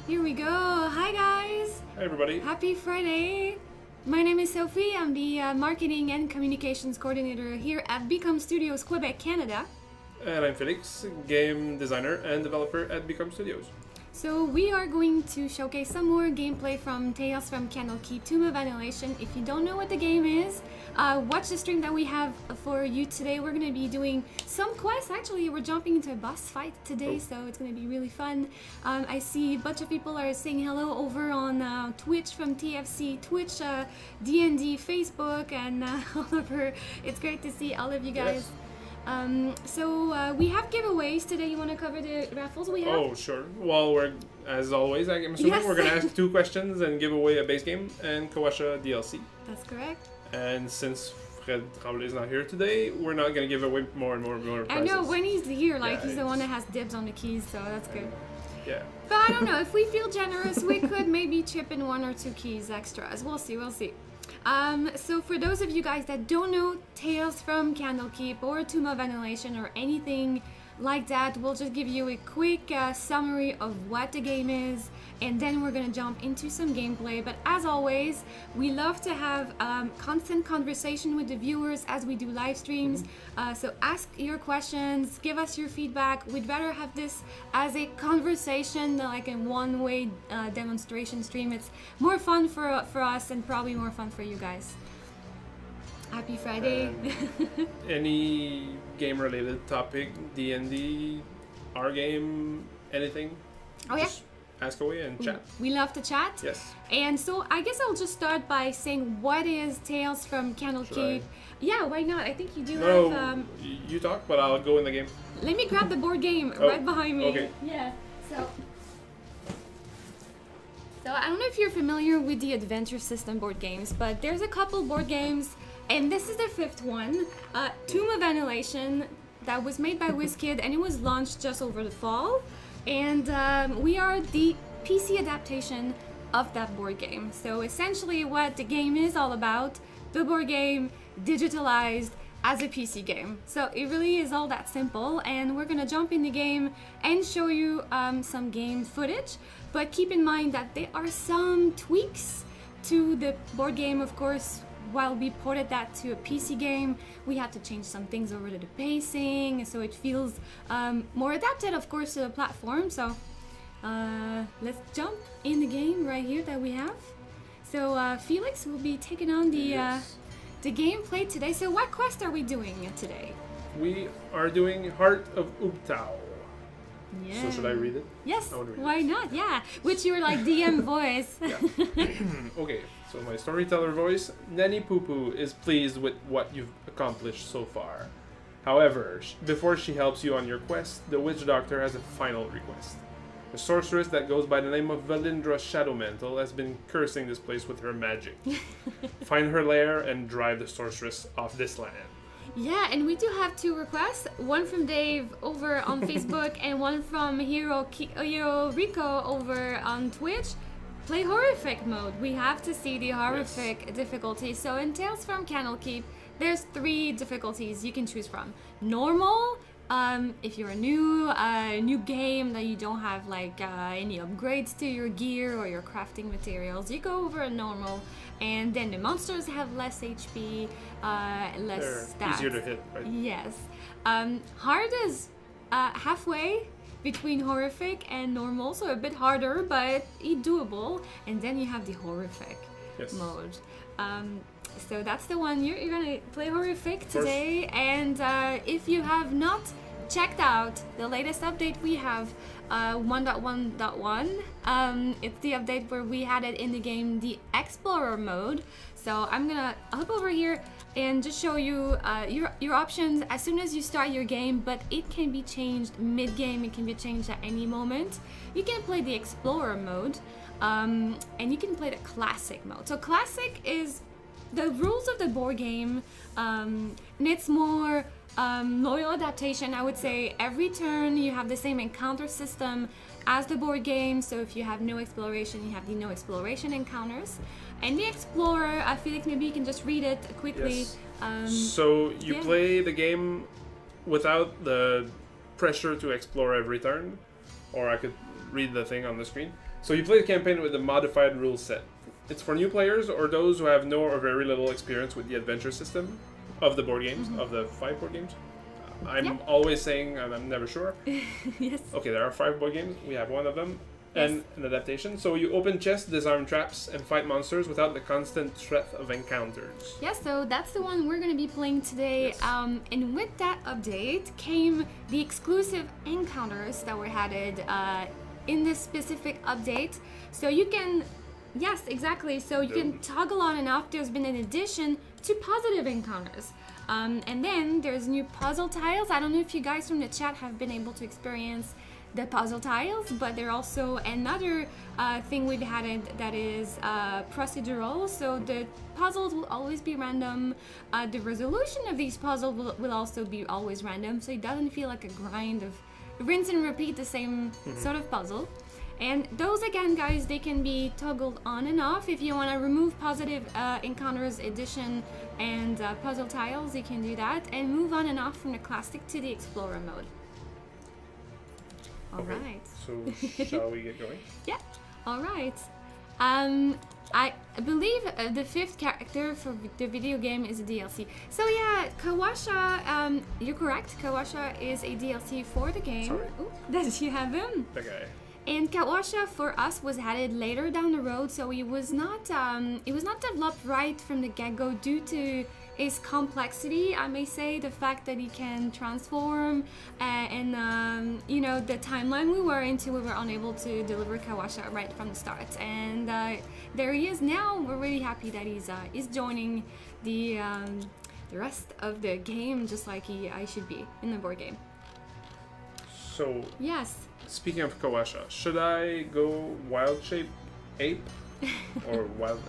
Here we go. Hi guys. Hi everybody. Happy Friday. My name is Sophie. I'm the Marketing and Communications Coordinator here at Become Studios, Quebec, Canada. And I'm Felix, game designer and developer at Become Studios. So we are going to showcase some more gameplay from Tales from Candlekeep, Tomb of Annihilation. If you don't know what the game is, watch the stream that we have for you today. We're going to be doing some quests. Actually, we're jumping into a boss fight today, so it's going to be really fun. I see a bunch of people are saying hello over on Twitch from TFC, Twitch, D&D, Facebook, and all over. It's great to see all of you guys. Yes. We have giveaways today. You want to cover the raffles we have? Oh, sure. Well, as always, I'm assuming we're going to ask 2 questions and give away a base game and Kawasha DLC. That's correct. And since Fred Tremblay is not here today, we're not going to give away more and more prizes. I know, when he's here, he's the one that has dibs on the keys, so that's good. Yeah. But I don't know, if we feel generous, we could maybe chip in 1 or 2 keys extras. We'll see, we'll see. So for those of you guys that don't know Tales from Candlekeep or Tomb of Annihilation or anything like that, we'll just give you a quick summary of what the game is, and then we're gonna jump into some gameplay. But as always, we love to have constant conversation with the viewers as we do live streams. So ask your questions, give us your feedback. We'd rather have this as a conversation than like a one-way demonstration stream. It's more fun for us and probably more fun for you guys. Happy Friday. Any game-related topic, D&D, our game, anything? Oh yeah. Just ask away and chat. We love to chat. Yes. And so I guess I'll just start by saying, what is Tales from Candlekeep? Yeah, why not? I think you do have... you talk, but I'll go in the game. Let me grab the board game right behind me. Okay. Yeah, So I don't know if you're familiar with the Adventure System board games, but there's a couple board games, and this is the 5th one, Tomb of Annihilation, that was made by WizKid, and it was launched just over the fall. And we are the PC adaptation of that board game. So essentially what the game is all about, the board game digitalized as a PC game. So it really is all that simple, and we're gonna jump in the game and show you some game footage. But keep in mind that there are some tweaks to the board game, of course. While we ported that to a PC game, we had to change some things over to the pacing, so it feels more adapted, of course, to the platform. So let's jump in the game right here that we have. So Felix will be taking on the gameplay today. So what quest are we doing today? We are doing Heart of Ubtao. Yeah. So should I read it? Yes, I read why not? Yeah, with your like DM voice. Okay, so my storyteller voice. Nanny Poo Poo is pleased with what you've accomplished so far. However, before she helps you on your quest, the witch doctor has a final request. A sorceress that goes by the name of Valindra Shadowmantle has been cursing this place with her magic. Find her lair and drive the sorceress off this land. Yeah, and we do have 2 requests, one from Dave over on Facebook and one from Hiro Rico over on Twitch. Play horrific mode. We have to see the horrific difficulty. So in Tales from Candlekeep, there's 3 difficulties you can choose from. Normal, if you're a new game that you don't have like any upgrades to your gear or your crafting materials, you go over a normal, and then the monsters have less HP, less stats. Easier to hit, right? Yes. Hard is halfway between horrific and normal, so a bit harder, but doable. And then you have the horrific mode. So that's the one you're gonna play horrific today. And if you have not checked out the latest update, we have 1.1.1. It's the update where we added in the game the Explorer mode. So I'm gonna hop over here and just show you your options as soon as you start your game, but it can be changed mid-game, it can be changed at any moment. You can play the Explorer mode, and you can play the Classic mode. So Classic is the rules of the board game, and it's more loyal adaptation. I would say every turn you have the same encounter system as the board game, so if you have no exploration, you have the no exploration encounters. And the Explorer, Felix, maybe you can just read it quickly. Yes. So you play the game without the pressure to explore every turn. or I could read the thing on the screen. So you play the campaign with a modified rule set. It's for new players or those who have no or very little experience with the adventure system of the board games, of the 5 board games. I'm always saying, and I'm never sure. Yes. Okay, there are 5 board games. We have one of them. Yes. And an adaptation. So you open chests, disarm traps, and fight monsters without the constant threat of encounters. Yes, so that's the one we're going to be playing today. Yes. And with that update came the exclusive encounters that were added in this specific update. So you can, yes, exactly. So you can toggle on and off. There's been an addition to positive encounters. And then there's new puzzle tiles. I don't know if you guys from the chat have been able to experience the puzzle tiles, but they're also another thing we've added that is procedural. So the puzzles will always be random. The resolution of these puzzles will also be always random, so it doesn't feel like a grind of rinse and repeat the same sort of puzzle. And those, again, guys, they can be toggled on and off. If you want to remove positive encounters, addition, and puzzle tiles, you can do that, and move on and off from the classic to the explorer mode. All right. So shall we get going? Yeah. All right. I believe the 5th character for the video game is a DLC. So yeah, Kawasha, you're correct. Kawasha is a DLC for the game. Sorry. Ooh, does you have him? That guy. And Kawasha for us was added later down the road, so it was not developed right from the get-go due to its complexity. I may say the fact that he can transform, and you know, the timeline we were into, we were unable to deliver Kawasha right from the start. And there he is now. We're really happy that he's joining the rest of the game, just like I should be in the board game. So yes. Speaking of Kawasha, should I go wild shape ape or wild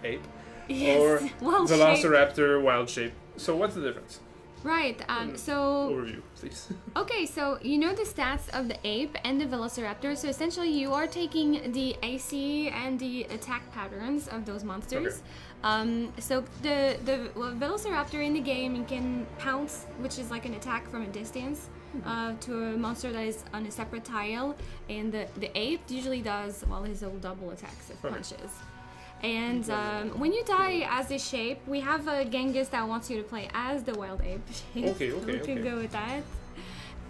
ape? Yes, or wild Velociraptor wild shape? So what's the difference? Right, so... Overview, please. Okay, so you know the stats of the ape and the Velociraptor, so essentially you are taking the AC and the attack patterns of those monsters. Okay. So the Velociraptor in the game, you can pounce, which is like an attack from a distance, to a monster that is on a separate tile, and the ape usually does, well, his old double attacks of punches. And when you die as this shape, we have a Genghis that wants you to play as the wild ape shape. Okay. We can go with that.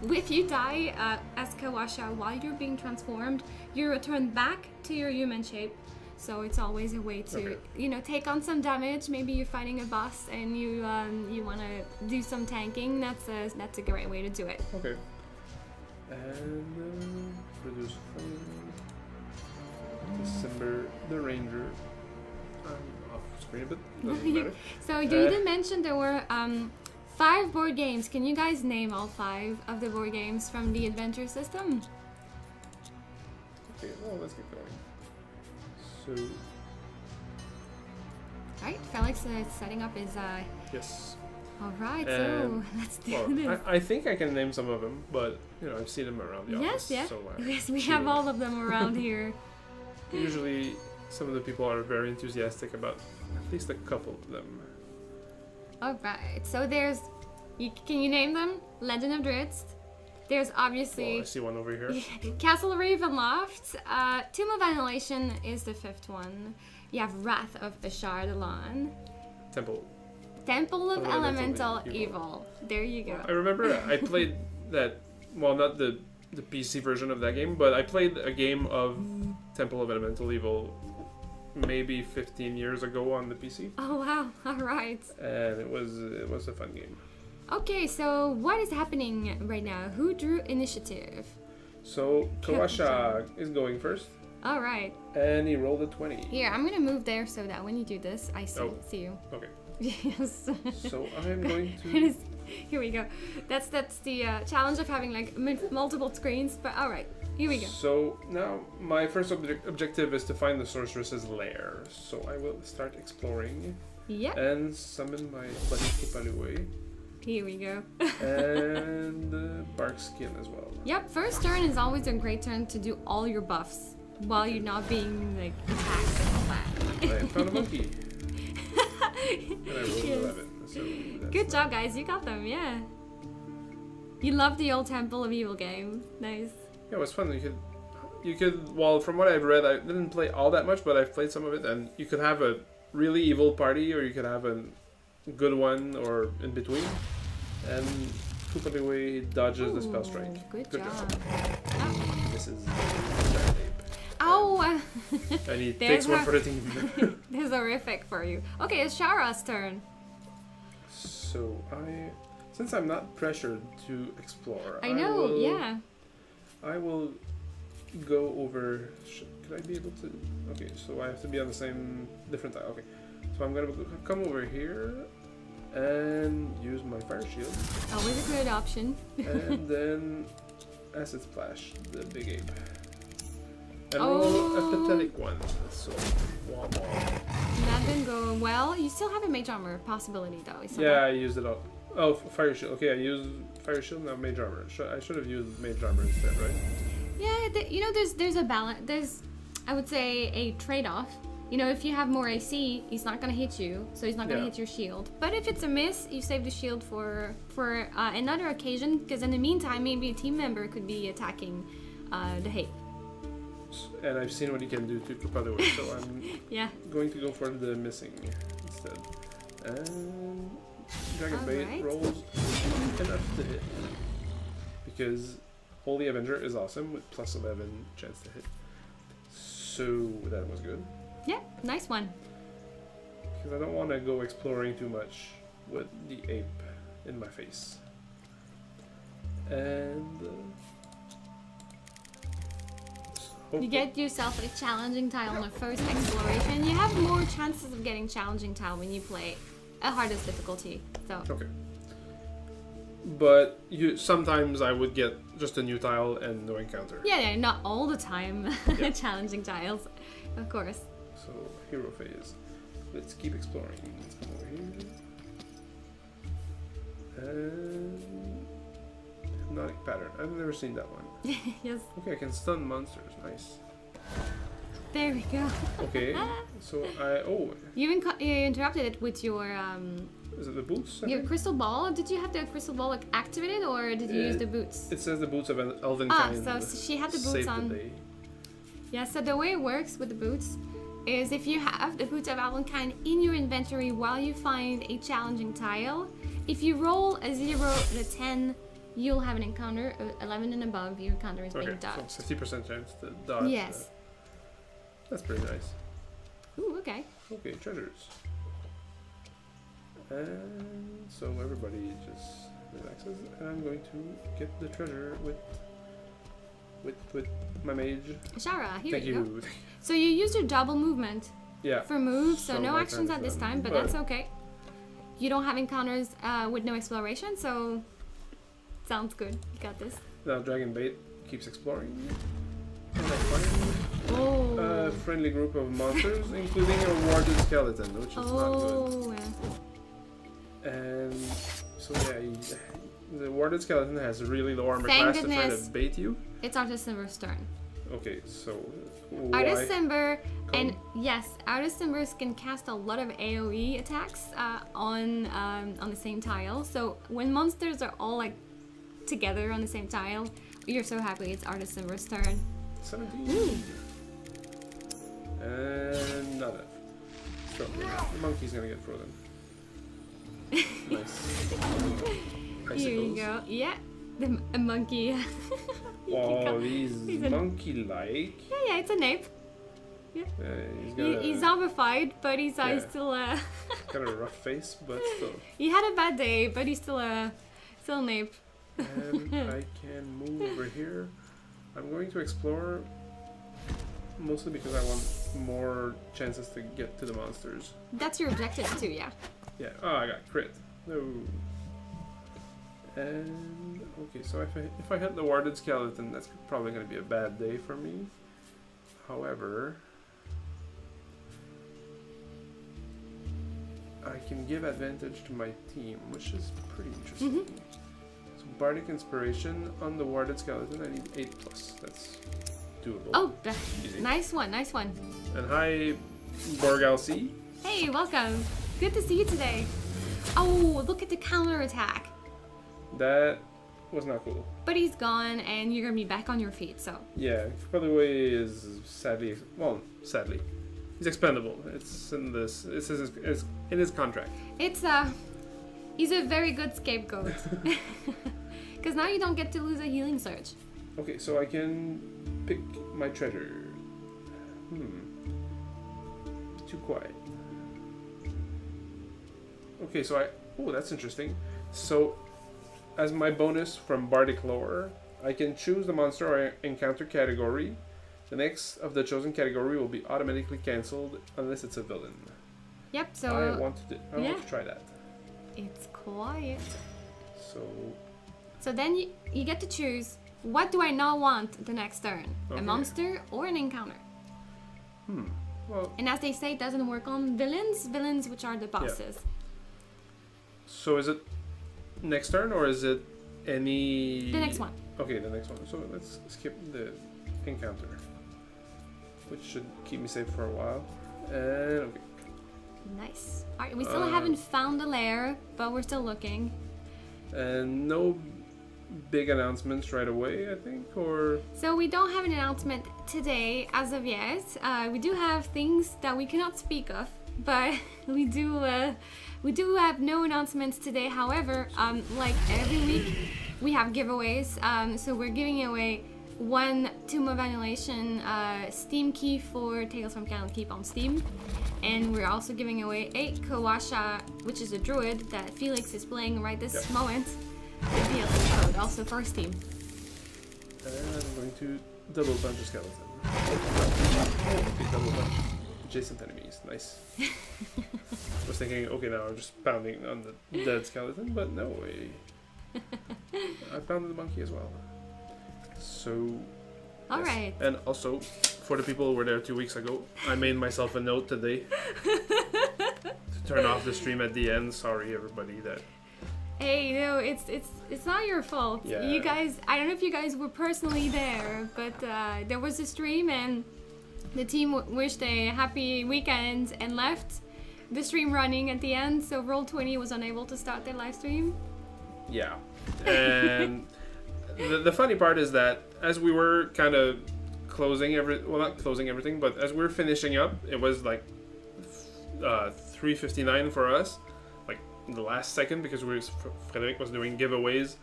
If you die as Kawasha while you're being transformed, you return back to your human shape. So it's always a way to, you know, take on some damage. Maybe you're fighting a boss and you want to do some tanking. That's a great way to do it. Okay. And produce December the Ranger. Off screen a bit. Doesn't matter. So you did mention there were 5 board games. Can you guys name all 5 of the board games from the adventure system? Okay, well, let's get going. So, right, Felix is setting up his. Yes. All right, so let's do this. I think I can name some of them, but you know I've seen them around the office. Yes, So, yes, we have all of them around here. Usually, some of the people are very enthusiastic about at least a couple of them. All right, so there's. Can you name them? Legend of Drizzt. There's obviously... Oh, I see one over here. Castle Ravenloft. Tomb of Annihilation is the 5th one. You have Wrath of Ashar-Dalan. Temple of Elemental Evil. There you go. I remember I played that... Well, not the PC version of that game, but I played a game of Temple of Elemental Evil maybe 15 years ago on the PC. Oh, wow. All right. And it was a fun game. Okay, so what is happening right now? Who drew initiative? So Kawasha is going first. All right. And he rolled a 20. Here, I'm gonna move there so that when you do this, I see you. Okay. Yes. So I'm going to... Here we go. That's the challenge of having like multiple screens. But all right, here we go. So now my first objective is to find the sorceress's lair. So I will start exploring. Yeah. And summon my buddy Kipalue. Here we go. And bark skin as well. Yep, first turn is always a great turn to do all your buffs while you're not being like attacked and all that. I found a monkey. And I rolled 11. So good job, guys. You got them, yeah. You love the old Temple of Evil game. Nice. Yeah, it was fun. You could. Well, from what I've read, I didn't play all that much, but I've played some of it, and you could have a really evil party, or you could have a good one, or in between. And Koopa dodges the spell strike. Good job. This is. Ow! And he takes one for the team. This is horrific for you. Okay, it's Shara's turn. So since I'm not pressured to explore, I know, yeah. I will go over. Could I be able to? Okay, so I have to be on the same different tile. Okay, so I'm gonna come over here and use my fire shield. Always a good option. And then acid splash the big ape. And roll a pathetic one. So wah wah. That didn't go well. You still have a mage armor possibility though. Yeah, I used it all. Oh, fire shield. Okay, I used fire shield, now mage armor. I should have used mage armor instead, right? Yeah, you know, there's a balance. There's, I would say, a trade-off. You know, if you have more AC, he's not gonna hit you, so he's not gonna hit your shield. But if it's a miss, you save the shield for another occasion, because in the meantime, maybe a team member could be attacking the ape. And I've seen what he can do to Koopa, so I'm going to go for the missing instead. And Dragon Bait rolls enough to hit. Because Holy Avenger is awesome with plus 11 chance to hit. So that was good. Yeah, nice one. Because I don't want to go exploring too much with the ape in my face. And... you get yourself a challenging tile on the first exploration. You have more chances of getting challenging tile when you play a hardest difficulty. So okay. But sometimes I would get just a new tile and no encounter. Yeah, not all the time. Challenging tiles, of course. So hero phase. Let's keep exploring. Let's come over here. And hypnotic pattern. I've never seen that one. Yes. Okay, I can stun monsters. Nice. There we go. Okay. So You interrupted it with your is it the boots? Your crystal ball? Did you have the crystal ball activated, or did you use the boots? It says the boots of an elven kind. So she had the boots on. Yeah. So the way it works with the boots is if you have the boots of elven kind in your inventory while you find a challenging tile, if you roll a 0 and a 10. You'll have an encounter, 11 and above, your encounter is being dodged. So 50% chance to dodge. Yes. That's pretty nice. Ooh, okay. Okay, treasures. And so everybody just relaxes, and I'm going to get the treasure with my mage. Shara, here Thank you go. So you used your double movement for moves, so no actions at this time, but that's okay. You don't have encounters with no exploration, so... sounds good. You got this. Now Dragon Bait keeps exploring. And I find a friendly group of monsters, including a warded skeleton, which is not good. And so the warded skeleton has a really low armor class to try to bait you. It's Artist Simber's turn. Okay, so Artist Simber, and yes, Artist Simbers can cast a lot of AoE attacks on the same tile. So when monsters are all like together on the same tile, you're so happy it's Artist Simber's turn. 17. Ooh. And not that. So the monkey's gonna get frozen. Nice. Here you go. Yeah, a monkey. Oh, he's monkey-like. Yeah, it's an ape. Yeah. He's zombified, but he's still got a rough face, but still. He had a bad day, but he's still an ape. And I can move over here. I'm going to explore mostly because I want more chances to get to the monsters. That's your objective too, yeah. Yeah. Oh, I got crit. No. And okay, so if I hit the warded skeleton, that's probably going to be a bad day for me. However, I can give advantage to my team, which is pretty interesting. So Bardic Inspiration on the warded skeleton, I need 8+. That's doable. Oh, nice one, nice one. And hi, Borgal C. Hey, welcome. Good to see you today. Oh, look at the counter attack. That was not cool. But he's gone, and you're gonna be back on your feet. So Yeah, Featherweight is sadly, he's expendable. It's in this. It's in his contract. it's he's a very good scapegoat. Because now you don't get to lose a healing surge. Okay, so I can pick my treasure. Too quiet. Okay, so oh, that's interesting. So, as my bonus from Bardic Lore, I can choose the monster or encounter category. The next of the chosen category will be automatically cancelled unless it's a villain. Yep. So I want to try that. It's quiet. So then you get to choose, what do I not want the next turn? Okay. A monster or an encounter? Well, And as they say, it doesn't work on villains which are the bosses. so is it next turn or is it any... The next one. Okay, the next one. So let's skip the encounter, which should keep me safe for a while. And okay. Nice. Alright, we still haven't found the lair, but we're still looking. And no big announcements right away, I think, or... So we don't have an announcement today as of yet. We do have things that we cannot speak of, but we do have no announcements today. However, like every week, we have giveaways. So we're giving away one Tomb of Annihilation Steam key for Tales from Candlekeep on Steam. And we're also giving away a Kawasha, which is a druid that Felix is playing right this moment. The DLC code, also for Steam. And I'm going to double punch a skeleton. Okay, double punch adjacent enemies. Nice. I was thinking, okay, now I'm just pounding on the dead skeleton, but no way. I pounded the monkey as well. So... Alright. And also, for the people who were there 2 weeks ago, I made myself a note today to turn off the stream at the end. Sorry, everybody. That. Hey, no, it's not your fault. Yeah. You guys, I don't know if you guys were personally there, but there was a stream and the team wished a happy weekend and left the stream running at the end, so Roll20 was unable to start their live stream. Yeah. And the funny part is that as we were kind of closing not closing everything, but as we were finishing up, it was like 3:59 for us, like in the last second, because Frederic was doing giveaways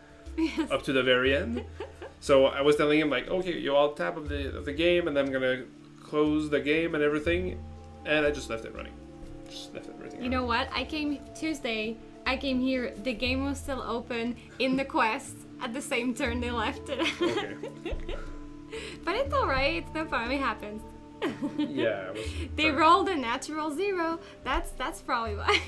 up to the very end. So I was telling him like, okay, you all tap of the game, and I'm gonna close the game and everything, and I just left it running. Just left everything. You know what? I came Tuesday. I came here. The game was still open in the quest. At the same turn, they left it. Okay. But it's alright. It's no problem. It happens. Yeah. They rolled a natural 0. That's probably why.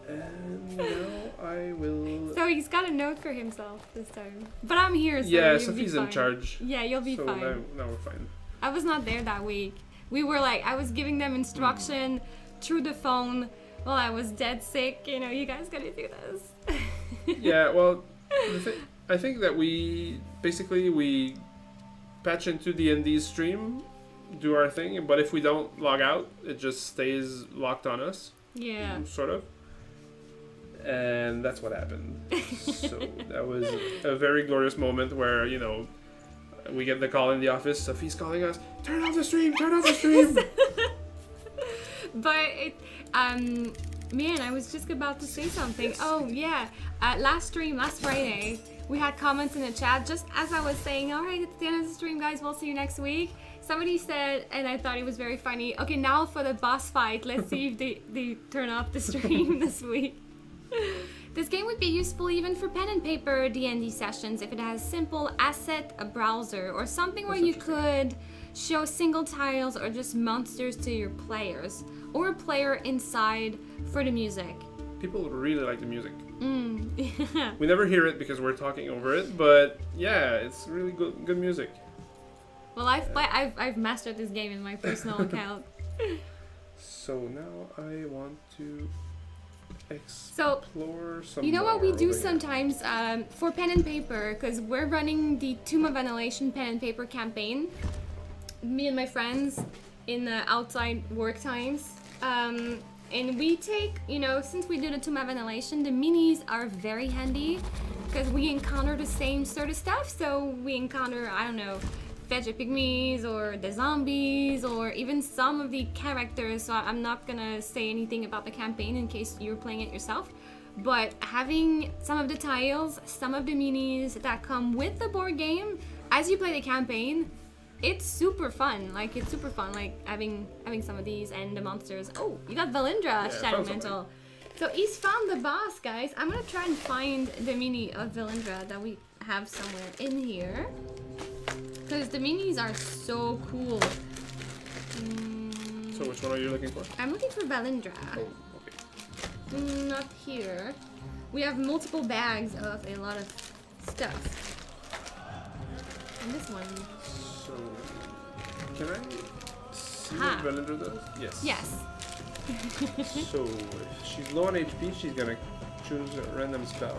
And now I will... So he's got a note for himself this time. But I'm here, so yeah, you'll Sophie's be fine. in charge. Yeah, you'll be so fine. Now we're fine. I was not there that week. We were like, I was giving them instruction through the phone while I was dead sick. You know, you guys gotta do this. Yeah, well, I think that we patch into the ND stream, do our thing, but if we don't log out, it just stays locked on us. Yeah. Sort of. And that's what happened. So that was a very glorious moment where, you know, we get the call in the office, Sophie's calling us, turn off the stream, turn off the stream! But it, man, I was just about to say something. Yes. Oh yeah, last Friday, we had comments in the chat just as I was saying, all right, it's the end of the stream, guys, we'll see you next week. Somebody said, and I thought it was very funny, okay, now for the boss fight, let's see if they turn off the stream this week. This game would be useful even for pen and paper D&D sessions if it has simple asset, a browser, or something where you could show single tiles or just monsters to your players, or a player inside for the music. People really like the music. Yeah. We never hear it because we're talking over it, but yeah, it's really good music. Well, I've mastered this game in my personal account. So now I want to So, explore some you know what we more do over here. sometimes for pen and paper, because we're running the Tomb of Annihilation pen and paper campaign. Me and my friends in the outside work times. And we take, you know, since we do the Tomb of Annihilation, the minis are very handy because we encounter the same sort of stuff. So we encounter, I don't know, fetcher pygmies or the zombies or even some of the characters. So I'm not gonna say anything about the campaign in case you're playing it yourself. But having some of the tiles, some of the minis that come with the board game as you play the campaign, it's super fun. Like, it's super fun, like having some of these and the monsters. Oh, you got Valindra, Shadow Mantle. So he's found the boss, guys. I'm gonna try and find the mini of Valindra that we have somewhere in here, because the minis are so cool. So which one are you looking for? I'm looking for Valindra. Oh, okay. Not here. We have multiple bags of a lot of stuff. And this one. So, can I see what Valindra does? Yes. Yes. So, if she's low on HP, she's gonna choose a random spell.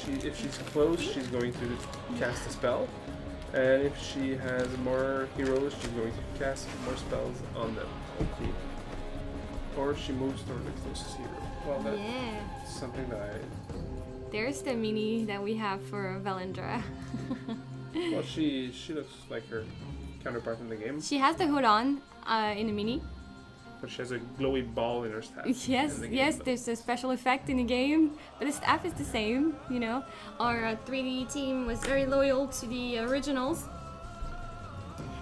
If she's close, she's going to cast a spell. And if she has more heroes, she's going to cast more spells on them. Okay. Or she moves toward the closest hero. Well, that's something that There's the mini that we have for Valindra. Well, she looks like her counterpart in the game. She has the hood on in the mini. But she has a glowy ball in her staff. Yes, yes, there's a special effect in the game, but the staff is the same, you know. Our 3D team was very loyal to the originals.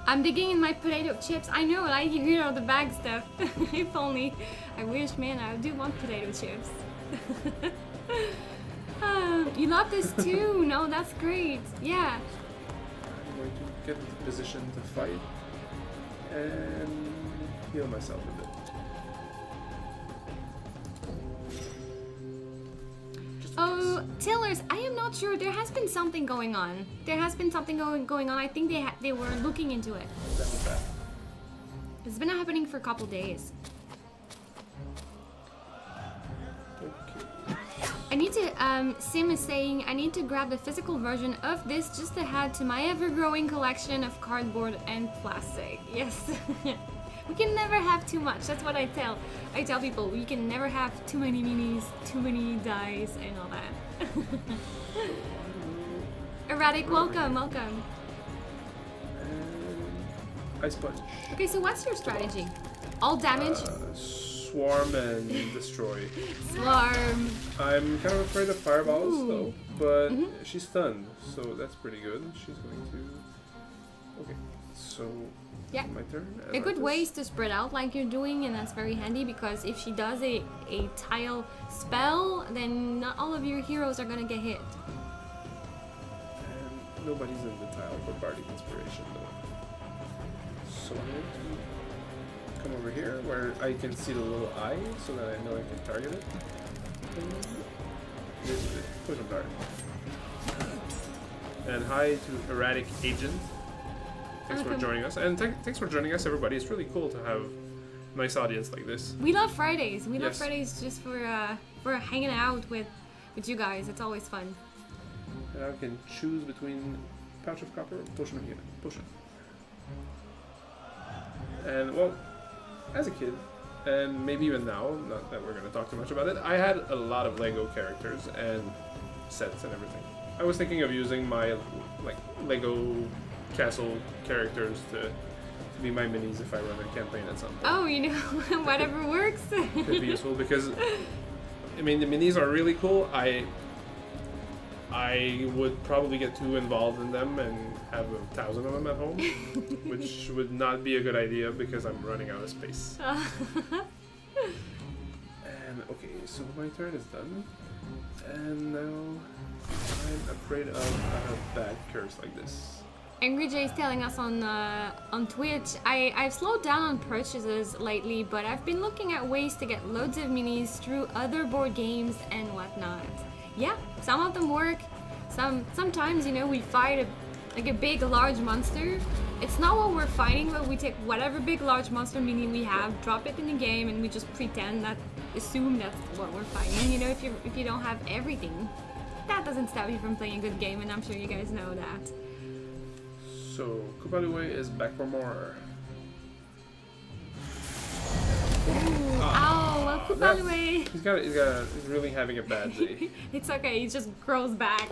I'm digging in my potato chips. I know, I hear all the bag stuff. If only. I wish, man, I do want potato chips. You love this too? No, that's great. Yeah. I'm going to get into position to fight and heal myself a bit. Oh, Tillers, I am not sure. There has been something going on. There has been something going on. I think they were looking into it. It's been happening for a couple days. I need to, Sim is saying, I need to grab the physical version of this just to add to my ever-growing collection of cardboard and plastic. Yes. We can never have too much. That's what I tell people. We can never have too many minis, too many dice, and all that. Erratic, welcome, welcome. Ice Punch. Okay, so what's your strategy? All damage? Swarm and destroy. Swarm. I'm kind of afraid of fireballs though, but she's stunned, so that's pretty good. She's going to... Okay, so... Yeah. My turn. A good way is to spread out like you're doing, and that's very handy because if she does a tile spell, then not all of your heroes are gonna get hit. And nobody's in the tile for Bardic Inspiration though. So I'm going to come over here where I can see the little eye so that I know I can target it. Push him dart. And hi to Erratic Agent. Thanks for joining us, and thanks for joining us, everybody. It's really cool to have a nice audience like this. We love Fridays. We love Fridays just for hanging out with you guys. It's always fun. And I can choose between Pouch of Copper or Potion of Healing. Potion. And well, as a kid, and maybe even now, not that we're going to talk too much about it, I had a lot of Lego characters and sets and everything. I was thinking of using my Lego castle characters to be my minis if I run a campaign at some point. Oh, you know, whatever works. It'd be useful because, I mean, the minis are really cool. I would probably get too involved in them and have 1,000 of them at home, which would not be a good idea because I'm running out of space. And okay, so my turn is done. And now I'm afraid of a bad curse like this. Angry Jay is telling us on Twitch, I've slowed down on purchases lately, but I've been looking at ways to get loads of minis through other board games and whatnot. Yeah, some of them work. Sometimes, you know, we fight a big, large monster. It's not what we're fighting, but we take whatever big, large monster mini we have, drop it in the game, and we just assume that's what we're fighting. You know, if you don't have everything, that doesn't stop you from playing a good game, and I'm sure you guys know that. So, Kupalue is back for more. Ooh, ow, By the way, he's really having a bad day. it's okay. He just grows back.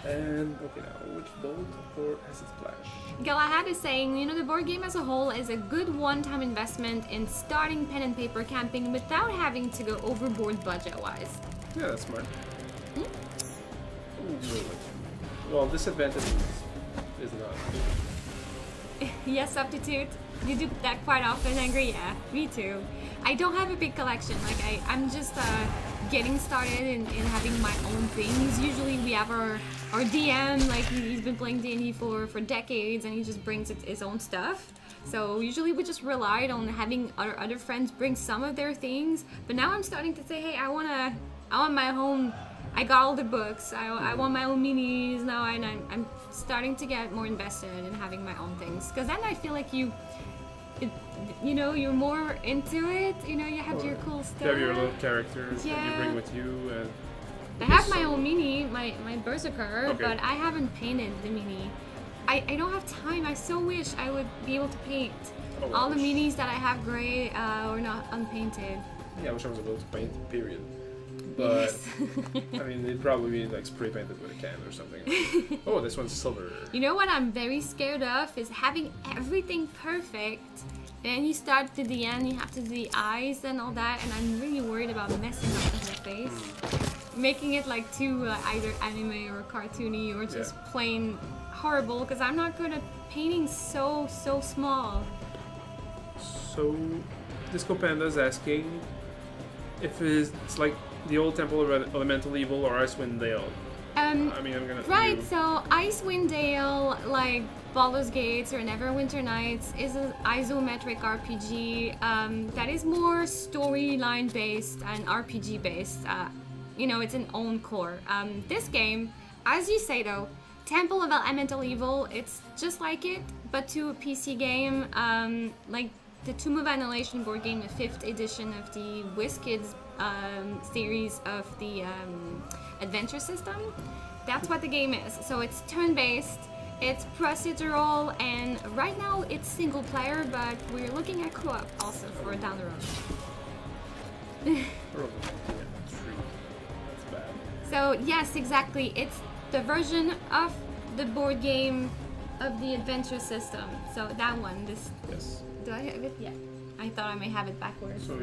And okay, now which bolt or acid splash? Galahad is saying, you know, the board game as a whole is a good one-time investment in starting pen and paper camping without having to go overboard budget-wise. Yeah, that's smart. Hmm? Ooh, well, disadvantage is not. Yes, substitute. You do that quite often. I agree. Yeah, me too. I don't have a big collection. Like I'm just getting started in having my own things. Usually we have our DM. Like he's been playing D&D for decades, and he just brings his own stuff. So usually we just relied on having other friends bring some of their things. But now I'm starting to say, hey, I want my own. I got all the books. I want my own minis now, and I'm starting to get more invested in having my own things. Because then I feel like you know, you're more into it. You know, you have your cool stuff. You have your little characters that you bring with you. And I have my own mini, my Berserker, but I haven't painted the mini. I don't have time. I so wish I would be able to paint. All the minis that I have gray or not unpainted. Yeah, I wish I was able to paint, period. But, yes. I mean, it'd probably be like spray painted with a can or something. Oh, this one's silver. You know what I'm very scared of is having everything perfect. Then you start to the end, you have to do the eyes and all that, and I'm really worried about messing up the whole face. Making it like too either anime or cartoony or just plain horrible, because I'm not good at painting so small. So, Disco Panda is asking if it's like the old Temple of Elemental Evil or Icewind Dale. I mean, I'm gonna. Right, so Icewind Dale, like Baldur's Gate or Neverwinter Nights, is an isometric RPG that is more storyline based and RPG based. You know, it's an own core. This game, as you say though, Temple of Elemental Evil, it's just like it, but to a PC game, like the Tomb of Annihilation board game, the 5th edition of the WizKids series of the adventure system. That's what the game is. So it's turn-based, it's procedural, and right now it's single player, but we're looking at co-op also for down the road. That's bad. So yes, exactly. It's the version of the board game of the adventure system. So that one, this. Yes. Do I have it? Yeah. I thought I may have it backwards. So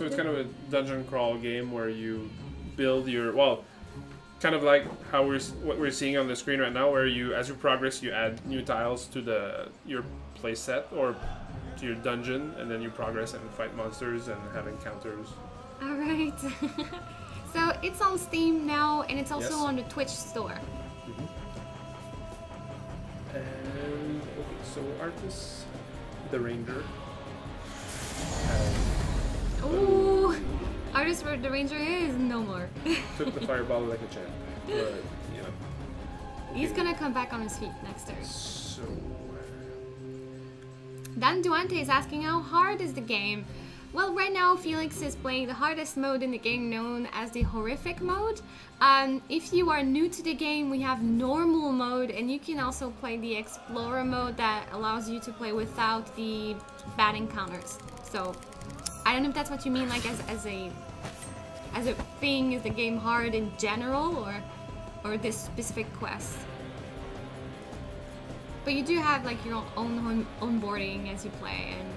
it's kind of a dungeon crawl game where you build your, well, kind of like how what we're seeing on the screen right now, where you, as you progress, you add new tiles to your play set or to your dungeon, and then you progress and fight monsters and have encounters. All right. So it's on Steam now, and it's also on the Twitch store. And okay, so Artis the Ranger. Ooh, Artis the Ranger is no more. Took the fireball like a champ, but you know. He's gonna come back on his feet next turn. So. Dan Duante is asking how hard is the game? Well, right now Felix is playing the hardest mode in the game, known as the horrific mode. If you are new to the game, we have normal mode, and you can also play the explorer mode that allows you to play without the bad encounters. So I don't know if that's what you mean, like as a thing, is the game hard in general, or this specific quest? But you do have like your own onboarding as you play, and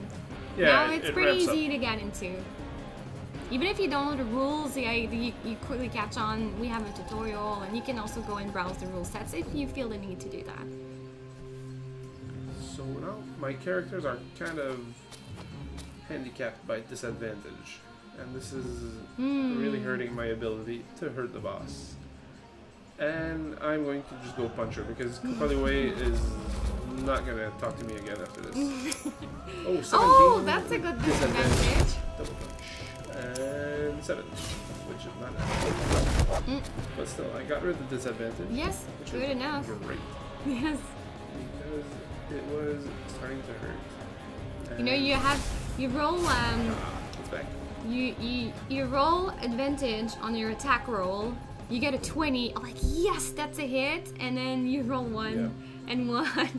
now it's pretty easy to get into. Even if you don't know the rules, you quickly catch on. We have a tutorial, and you can also go and browse the rule sets if you feel the need to do that. So now my characters are kind of handicapped by disadvantage, and this is really hurting my ability to hurt the boss. And I'm going to just go punch her, because Kupaliway is not going to talk to me again after this. Oh, 17. Oh, that's a good disadvantage. Double punch. And 7, which is not enough. But still, I got rid of the disadvantage. Yes, good enough. Great. Yes. Because it was starting to hurt. And you know, you roll it's back. you roll advantage on your attack roll. You get a 20. I'm like, yes, that's a hit, and then you roll 1 and 1.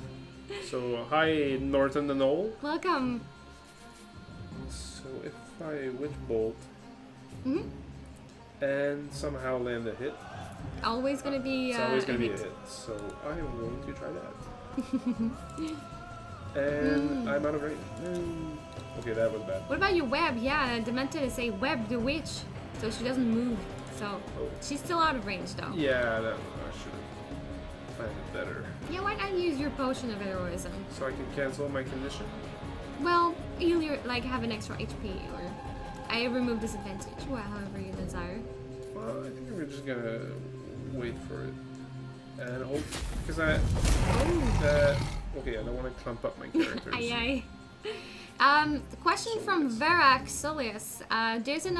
So hi, Norton the Knoll. Welcome. So So if I Witch Bolt and somehow land a hit, Always gonna be. it's always gonna be a hit. So I'm going to try that. And I'm out of range. Okay, that was bad. What about your web? Yeah, Demented is a web the witch, so she doesn't move. So she's still out of range though. Yeah, that I should have planned it better. Yeah, why not use your potion of heroism? So I can cancel my condition. Well, you like have an extra HP, or I remove disadvantage. Well, however you desire. Well, I think we're just gonna wait for it and hope because I. Okay, I don't want to clump up my characters. Aye. The question from Verak Solis. There's an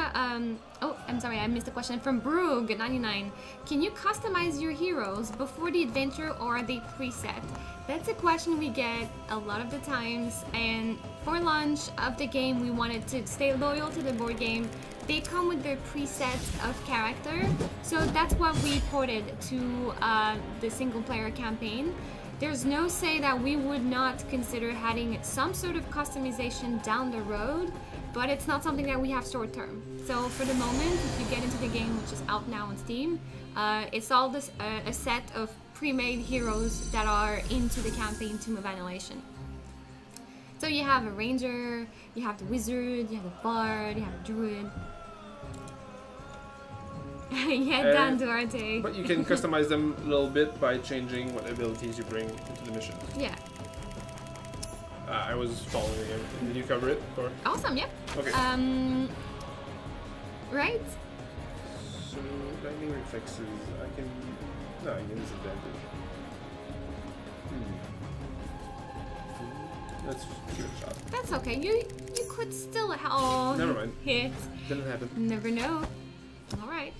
oh, I'm sorry, I missed a question from Brug99. Can you customize your heroes before the adventure, or are they preset? That's a question we get a lot of the times, and for launch of the game, we wanted to stay loyal to the board game. They come with their presets of character, so that's what we ported to the single player campaign. There's no say that we would not consider having some sort of customization down the road, but it's not something that we have short term. So for the moment, if you get into the game, which is out now on Steam, it's all this a set of pre-made heroes that are into the campaign Tomb of Annihilation. So you have a ranger, you have the wizard, you have a bard, you have a druid. Yeah, Dan Duarte. But you can customize them a little bit by changing what abilities you bring into the mission. Yeah. I was following everything. Did you cover it? Or? Awesome, yeah. Okay. Right? So, lightning reflexes, I can... No, I get disadvantage. Let's give it a shot. That's okay. You could still... Oh, never mind. Hit. Didn't happen. Never know. Alright.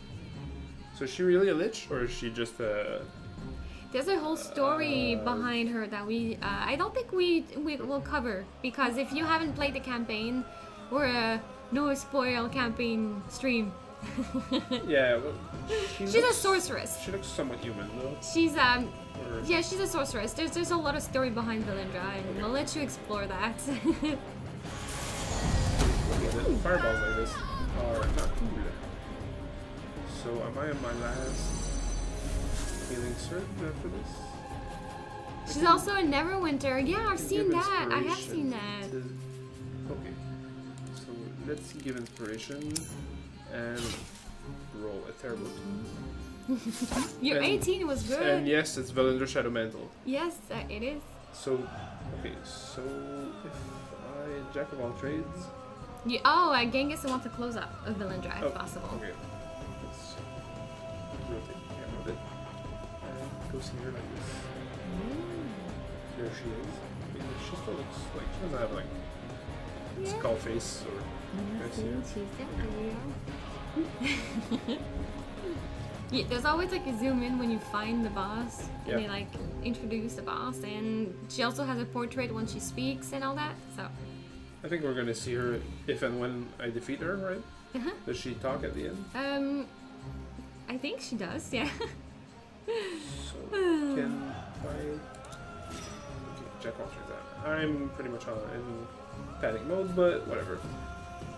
So is she really a lich, or is she just a... There's a whole story behind her that we... I don't think we will cover, because if you haven't played the campaign, we're a no spoil campaign stream. Yeah, well, she's a sorceress. She looks somewhat human, though. She's yeah, she's a sorceress. There's a lot of story behind Valindra, and we'll let you explore that. Fireballs like this are not cool. So am I on my last healing surge after this? She's also a Neverwinter. Yeah, I've seen that. I have seen that. Okay. So let's give inspiration and roll a terrible 2. Your 18 was good. And yes, it's Valindra Shadow Mantle. Yes, it is. So, okay, so if I Jack of all trades. Genghis wants to close up a Valindra if possible. Okay. Let's rotate the camera a bit. And go see her like this. There she is. She still looks like she doesn't have like skull face or. She's there. Yeah, there's always like a zoom in when you find the boss, and they like introduce the boss, and she also has a portrait when she speaks and all that. So I think we're gonna see her if and when I defeat her, right? Does she talk at the end? I think she does. Yeah. So can I? Okay, Jack of all trades. I'm pretty much in panic mode, but whatever.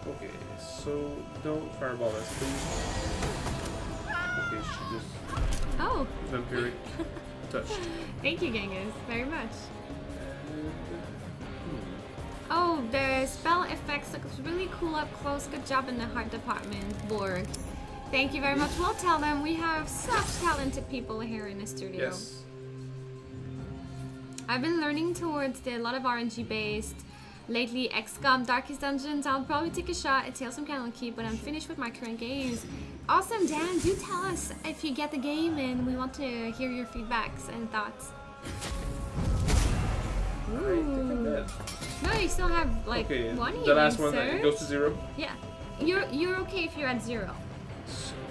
Okay, so don't fireball us, please. Okay, she just vampiric touched. Thank you, Genghis, very much. And, the spell effects looks really cool up close. Good job in the heart department, Borg. Thank you very much. We'll tell them we have such talented people here in the studio. Yes. I've been learning towards a lot of RNG based. Lately, XCOM, Darkest Dungeons. I'll probably take a shot at Tales from Candlekeep when I'm finished with my current games. Awesome, Dan. Do tell us if you get the game, and we want to hear your feedbacks and thoughts. I think I'm dead. No, you still have like one healing, the last one sir. that goes to 0. Yeah, you're okay if you're at 0,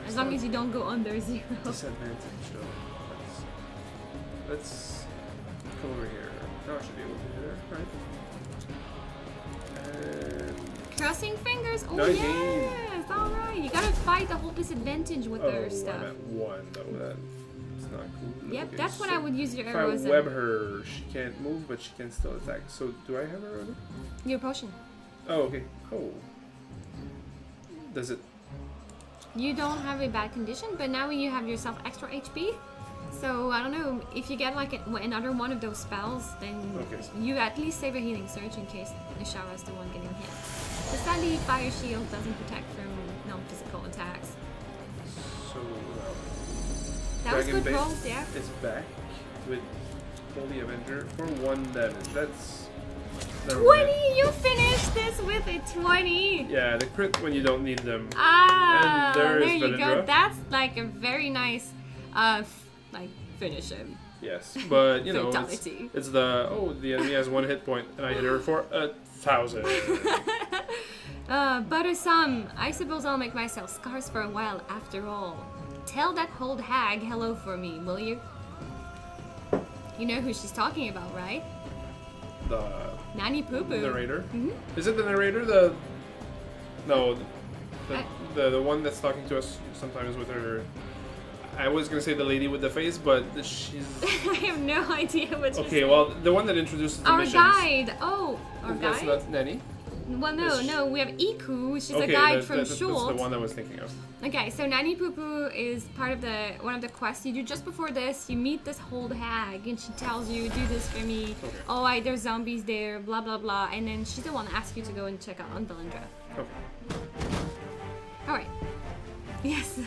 as long as you don't go under 0. Disadvantage. So let's come over here. Now I should be able to do that, right? Crossing fingers. Oh 19. yes, all right. You gotta fight the whole disadvantage with their stuff. I'm at 1 though. That's not cool. Yep, Okay, that's what I would use your if arrows I web her, she can't move, but she can still attack. So do I have her already? Your potion. Oh, okay. Oh, Does it? You don't have a bad condition, but now you have yourself extra HP. So I don't know, if you get like another one of those spells, then you at least save a healing surge in case Ishara's the one getting hit. But sadly, Fire Shield doesn't protect from non-physical attacks. So that was good rolls, yeah. It's back with Holy Avenger for 1 damage. That's 20! You finished this with a 20! Yeah, the crit when you don't need them. Ah, and there you go. That's like a very nice, like finish him. Yes, but you know, fatality. it's the enemy has 1 hit point and I hit her for 1,000. Buttersome, I suppose I'll make myself scarce for a while after all. Tell that old hag hello for me, will you? You know who she's talking about, right? The Nanny Poo Poo. Narrator? Mm-hmm. Is it the narrator? The one that's talking to us sometimes with her. I was gonna say the lady with the face, but she's. I have no idea what. Okay, well, the one that introduces the missions. Our guide. Oh, our guide. That's not Nanny. Well, no, we have Iku. She's a guide from Schultz. That's the one I was thinking of. Okay, so Nanny Poo Poo is part of one of the quests you do just before this. You meet this old hag, and she tells you, "Do this for me." Okay. Oh, there's zombies there. Blah blah blah. And then she's the one that asks you to go and check out on Belindra. Okay. All right. Yes.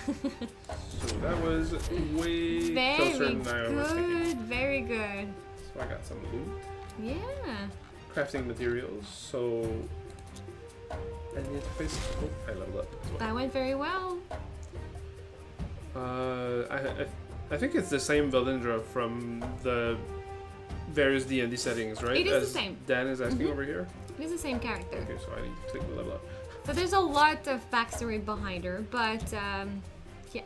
So that was way closer than I was thinking. Very good. So I got some loot. Yeah. Crafting materials. So. And the interface. Oh, I leveled up as well. That went very well. I think it's the same Belindra from the various D&D settings, right? It is the same. Dan is asking over here. It is the same character. Okay, so I need to take the level up. So there's a lot of backstory behind her, but yeah.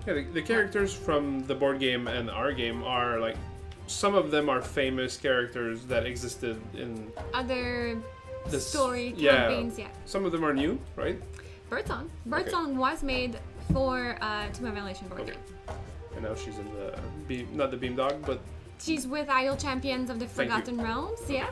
Yeah, the characters from the board game and our game are like, some of them are famous characters that existed in other story campaigns. Yeah. Some of them are new, right? Birdsong. Birdsong was made for Tomb of Annihilation board game. And now she's in the not the Beamdog, but she's with Idle Champions of the Forgotten Realms. Yeah.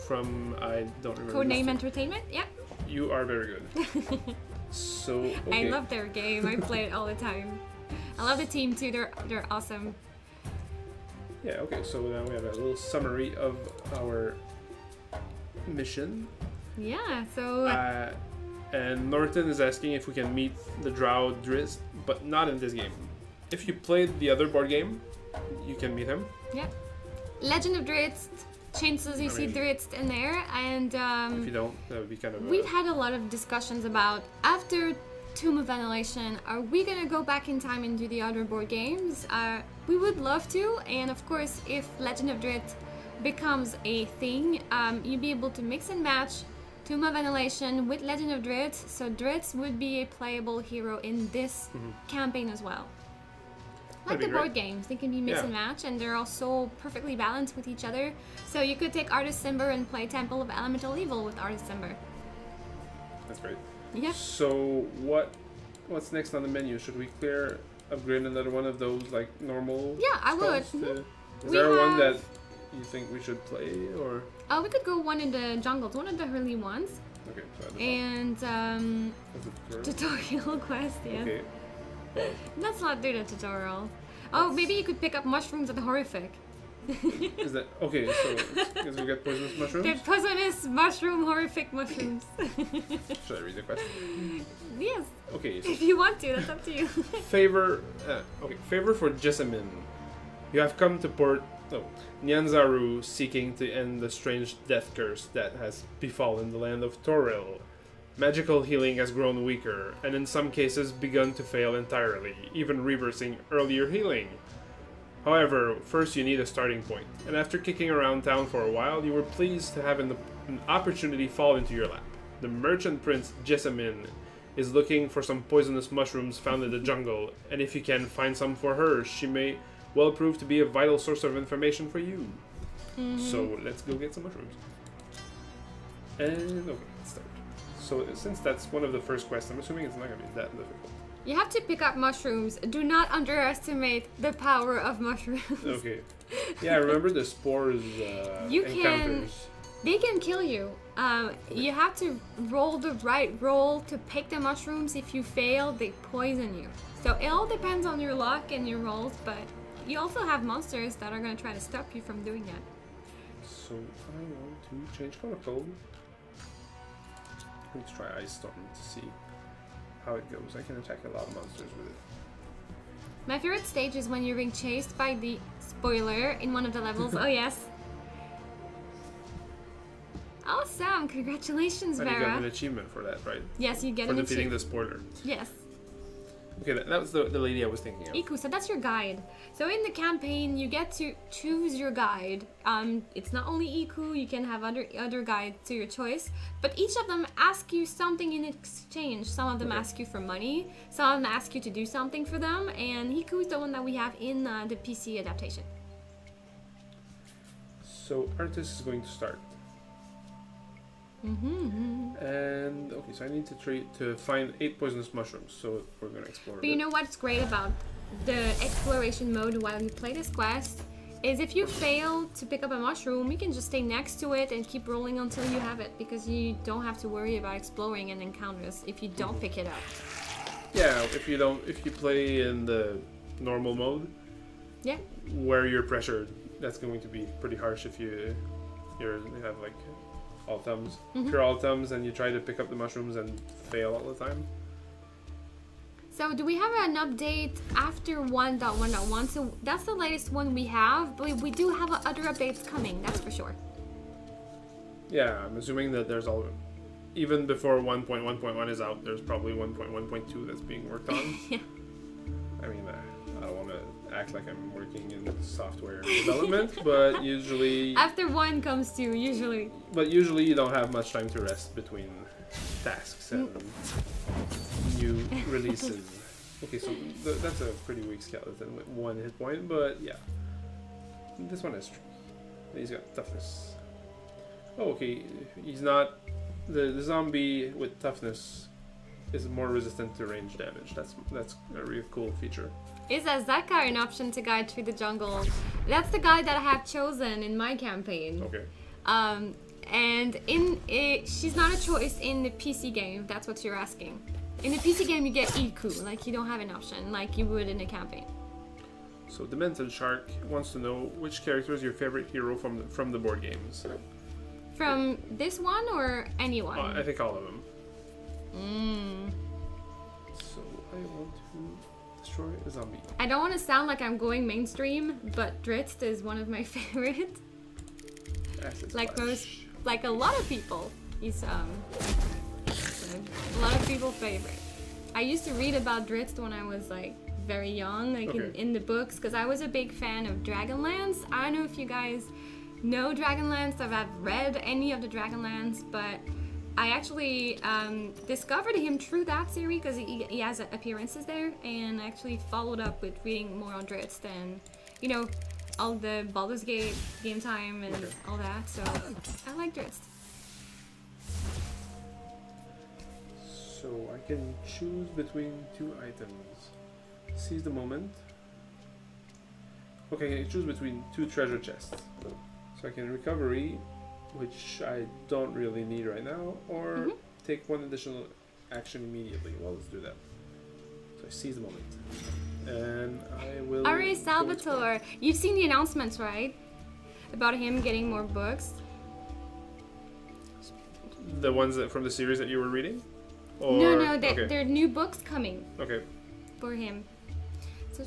From I don't remember. Codename Entertainment. Yeah. You are very good. So okay. I love their game. I play it all the time. I love the team too. They're awesome. Yeah. Okay. So now we have a little summary of our mission. Yeah. So. And Norton is asking if we can meet the Drow Drizzt, but not in this game. If you played the other board game, you can meet him. Yeah. Legend of Drizzt. Chances you see Drizzt in there, and if you don't, that would be kind of. We've had a lot of discussions about after Tomb of Annihilation, are we gonna go back in time and do the other board games? We would love to, and of course, if Legend of Drizzt becomes a thing, you'd be able to mix and match Tomb of Annihilation with Legend of Drizzt, so Drizzt would be a playable hero in this campaign as well. Like the board games, they can be mix and match, and they're also perfectly balanced with each other. So you could take Artist Simber and play Temple of Elemental Evil with Artist Simber. That's great. Yeah. So what's next on the menu? Should we upgrade another one of those like normal? Yeah, I would. Is there one that you think we should play, or? We could go one in the jungles, one of the early ones. Okay. So and tutorial quest, yeah. Okay. Let's not do the tutorial. Oh, maybe you could pick up mushrooms at the horrific. Is that okay? So, because we get poisonous mushrooms. They're poisonous mushroom, horrific mushrooms. Should I read the question? Yes. Okay. So if you want to, that's up to you. Favor. Favor for Jessamine. You have come to Port Nyanzaru, seeking to end the strange death curse that has befallen the land of Toril. Magical healing has grown weaker, and in some cases begun to fail entirely, even reversing earlier healing. However, first you need a starting point, and after kicking around town for a while, you were pleased to have an opportunity fall into your lap. The merchant prince Jessamine is looking for some poisonous mushrooms found in the jungle, and if you can find some for her, she may well prove to be a vital source of information for you. So let's go get some mushrooms. And okay, let's start. So since that's one of the first quests, I'm assuming it's not going to be that difficult. You have to pick up mushrooms. Do not underestimate the power of mushrooms. Okay. Yeah, I remember the spores you encounters. They can kill you. You have to roll the right roll to pick the mushrooms. If you fail, they poison you. So it all depends on your luck and your rolls, but you also have monsters that are going to try to stop you from doing that. So I want to change color code. Let's try Ice Storm to see how it goes. I can attack a lot of monsters with it. My favorite stage is when you're being chased by the spoiler in one of the levels. Oh yes. Awesome! Congratulations, And Vera. you got an achievement for that, right? Yes, you get for an defeating achievement. the spoiler. Yes. Okay, that was the lady I was thinking of. Iku, so that's your guide. So in the campaign, you get to choose your guide. It's not only Iku, you can have other guides to your choice, but each of them ask you something in exchange. Some of them ask you for money, some of them ask you to do something for them, and Iku is the one that we have in the PC adaptation. So Artist is going to start. And okay, so I need to find 8 poisonous mushrooms. So we're gonna explore. But you know what's great about the exploration mode while you play this quest is if you fail to pick up a mushroom, you can just stay next to it and keep rolling until you have it, because you don't have to worry about exploring and encounters if you don't pick it up. Yeah, if you play in the normal mode, Yeah. where you're pressured, that's going to be pretty harsh if you have like all thumbs. If you're all thumbs and you try to pick up the mushrooms and fail all the time. So do we have an update after 1.1.1? So that's the latest one we have, but we do have other updates coming, that's for sure. Yeah, I'm assuming that there's all, even before 1.1.1 is out, there's probably 1.1.2 that's being worked on. Yeah. I mean, I don't want to act like I'm working in software development, but usually... After 1 comes 2, usually. But usually you don't have much time to rest between tasks and new releases. Okay, so that's a pretty weak skeleton with 1 hit point, but yeah. This one has 3. He's got toughness. Oh, okay, he's not... The zombie with toughness is more resistant to range damage. That's a really cool feature. Is Azaka an option to guide through the jungle? That's the guide that I have chosen in my campaign. Okay. And she's not a choice in the PC game, if that's what you're asking. In the PC game, you get Iku, like you don't have an option, like you would in a campaign. So Demented Shark wants to know which character is your favorite hero from the board games. From this one or anyone? I think all of them. Mm. So I want to destroy a zombie. I don't want to sound like I'm going mainstream, but Dritz is one of my favorite. Acid Like Splash. like a lot of people. He's a lot of people's favorite. I used to read about Dritz when I was like very young, like in the books, because I was a big fan of Dragonlance. I don't know if you guys know Dragonlance, if I've read any of the Dragonlance, but I actually discovered him through that series because he has appearances there, and I actually followed up with reading more on Dritz and, you know, all the Baldur's Gate game time and all that, so I like Dritz. So I can choose between 2 items. Seize the moment. Okay, I can choose between 2 treasure chests. So I can recovery, which I don't really need right now, or take 1 additional action immediately. Well, let's do that. So I seize the moment. And I will... Ari Salvatore, you've seen the announcements, right? About him getting more books? The ones from the series that you were reading? Or... No, there are new books coming. Okay. For him. So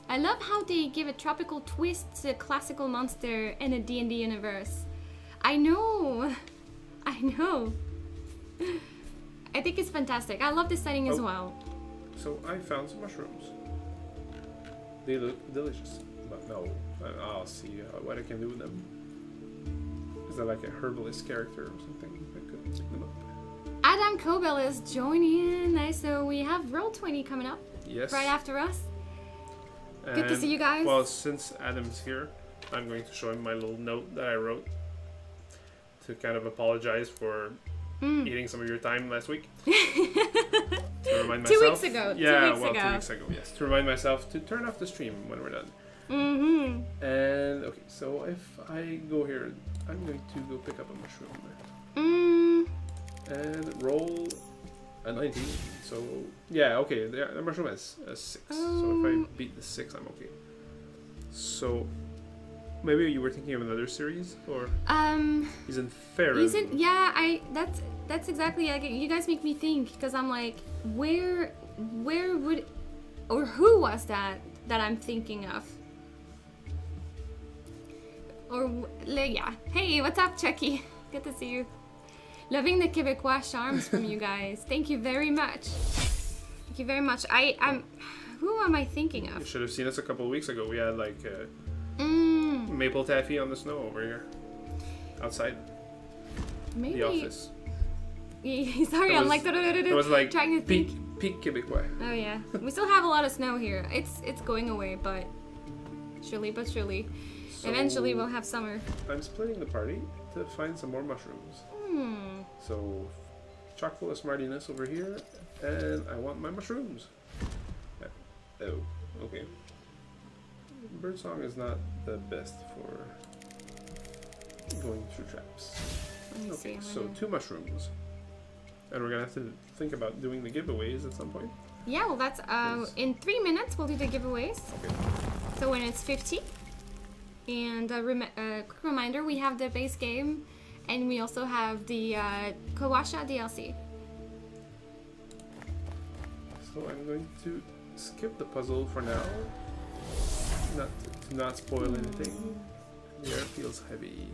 I love how they give a tropical twist to a classical monster in a D&D universe. I know. I think it's fantastic. I love this setting as well. So I found some mushrooms. They look delicious, but no, I'll see what I can do with them. Is that like a herbalist character or something? I could pick them up. Adam Kobel is joining in. So we have Roll20 coming up. Yes. Right after us. Good to And, see you guys. Well, since Adam's here, I'm going to show him my little note that I wrote to kind of apologize for eating some of your time last week. To remind myself. 2 weeks ago. Yeah, 2 weeks well, ago. 2 weeks ago, yes. To remind myself to turn off the stream when we're done. Mm-hmm. And okay, so if I go here, I'm going to go pick up a mushroom and roll a 19. So yeah, okay, the mushroom has a 6. So if I beat the 6, I'm okay. So maybe you were thinking of another series, or he's in Faerun. Yeah, that's exactly like you guys make me think, because I'm like, where would, or who was that I'm thinking of? Or yeah. Hey, what's up, Chucky? Good to see you. Loving the Quebecois charms from you guys. Thank you very much. Thank you very much. I'm. Who am I thinking of? You should have seen us a couple of weeks ago. We had like maple taffy on the snow over here, outside Maybe. the office. Sorry, I'm like it was like trying to think. peak Quebecois. Oh yeah, we still have a lot of snow here. It's going away, but surely but surely, So eventually we'll have summer. I'm splitting the party to find some more mushrooms. So chock full of smartiness over here, and I want my mushrooms. Oh, okay. Birdsong is not the best for going through traps. Let me Okay, see. so 2 mushrooms. And we're gonna have to think about doing the giveaways at some point. Yeah, well that's in 3 minutes we'll do the giveaways. Okay. So when it's 50. And a quick reminder, we have the base game, and we also have the Kawasha DLC. So I'm going to skip the puzzle for now. To not spoil anything. The air feels heavy.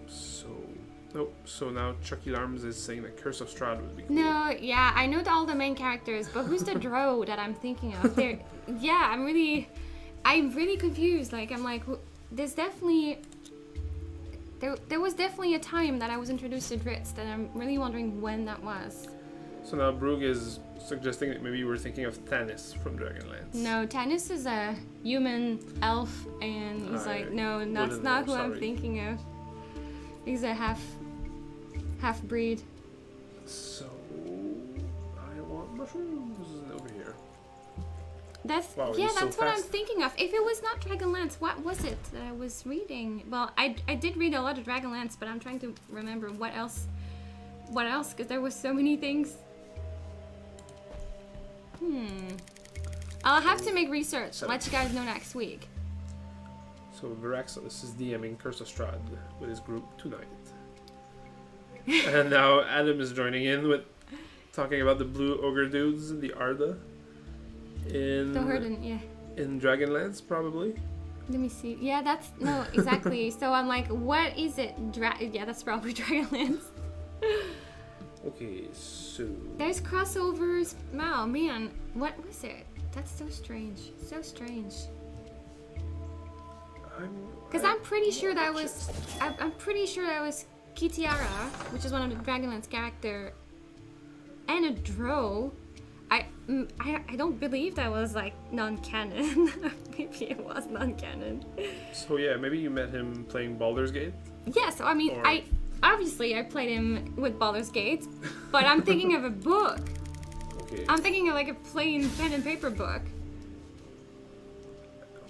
So now Chucky Larms is saying that Curse of Strahd would be cool. No, yeah, I know all the main characters, but who's the drow that I'm thinking of? Yeah, I'm really confused. Like, I'm like, there's definitely, there was definitely a time that I was introduced to Dritz, and I'm really wondering when that was. So now Brug is suggesting that maybe you were thinking of Tanis from Dragonlance. No, Tanis is a human elf, and he's like, no, that's not who I'm thinking of. He's a half breed. So I want mushrooms over here. That's wow, yeah, so that's what I'm fast. thinking of. If it was not Dragonlance, what was it that I was reading? Well, I did read a lot of Dragonlance, but I'm trying to remember what else, because there was so many things. I'll have to make research. I'll let you guys know next week. So Viraxos is DMing Curse of Strahd with his group tonight. And now Adam is joining in with talking about the blue ogre dudes, the Arda. In Dragonlance, probably. Let me see. Yeah, that's no, exactly. So I'm like, what is it? Yeah, that's probably Dragonlance. Okay, so there's crossovers. Oh man, what was it? That's so strange. So strange. Because I'm pretty sure that was. I'm pretty sure that was Kitiara, which is one of the Dragonlance character, and a drow. I don't believe that was like non-canon. Maybe it was non-canon. So yeah, maybe you met him playing Baldur's Gate. Yeah, so I mean, I played him with Baldur's Gate, but I'm thinking of a book. Okay. I'm thinking of like a plain pen and paper book.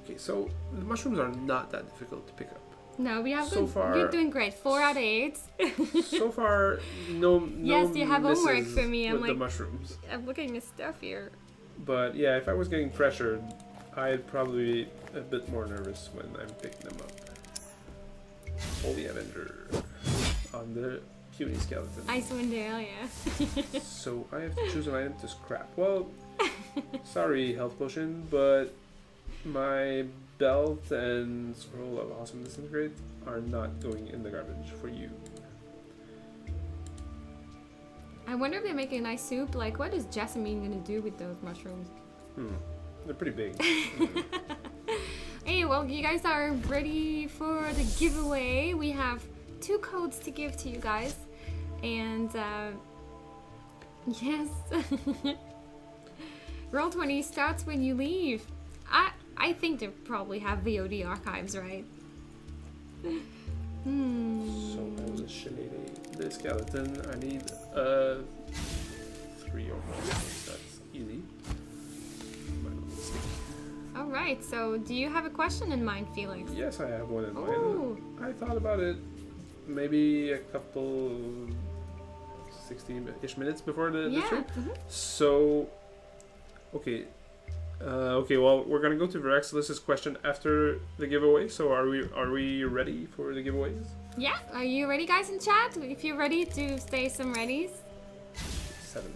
Okay, so the mushrooms are not that difficult to pick up. No, we have so far, you're doing great. 4 out of 8. So far, no. Yes, you have homework for me. I'm with like the mushrooms. I'm looking at stuff here. But yeah, if I was getting pressured, I'd probably be a bit more nervous when I'm picking them up. Holy Avenger on the puny skeleton. Icewind Dale, yeah. So I have to choose an item to scrap. Well, sorry, health potion, but my belt and scroll of awesome disintegrate are not going in the garbage for you. I wonder if they make a nice soup. Like, what is Jessamine gonna do with those mushrooms? They're pretty big. Hey, well, you guys are ready for the giveaway. We have 2 codes to give to you guys, and yes, Roll20 starts when you leave. I think they probably have VOD archives, right? So that was a shitty. The skeleton, I need 3 or more. That's easy. right, so do you have a question in mind, Felix? Yes, I have one in Ooh. mind. I thought about it maybe a couple 60-ish minutes before the stream. So, okay. Well, we're gonna go to Veraxilis' question after the giveaway. So, are we ready for the giveaways? Yeah. Are you ready, guys, in chat? If you're ready, to say some readies. 7.